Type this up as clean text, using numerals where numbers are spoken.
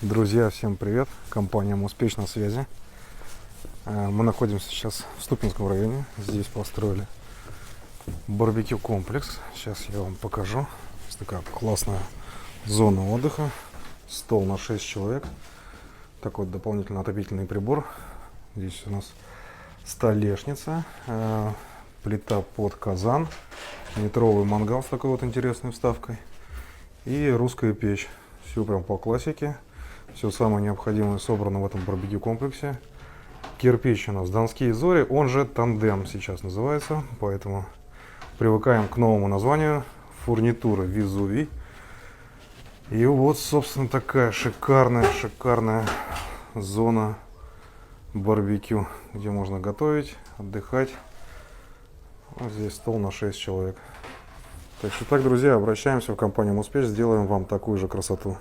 Друзья, всем привет! Компания Муспеч на связи. Мы находимся сейчас в Ступинском районе. Здесь построили барбекю комплекс. Сейчас я вам покажу. Здесь такая классная зона отдыха. Стол на 6 человек. Такой дополнительно отопительный прибор. Здесь у нас столешница, плита под казан, метровый мангал с такой вот интересной вставкой и русская печь. Все прям по классике. Все самое необходимое собрано в этом барбекю комплексе. Кирпич у нас Донские Зори, он же Тандем сейчас называется, поэтому привыкаем к новому названию. Фурнитура Везувий. И вот, собственно, такая шикарная зона барбекю, где можно готовить, отдыхать. Вот здесь стол на 6 человек. Так что так, друзья, обращаемся в компанию Муспеч, сделаем вам такую же красоту.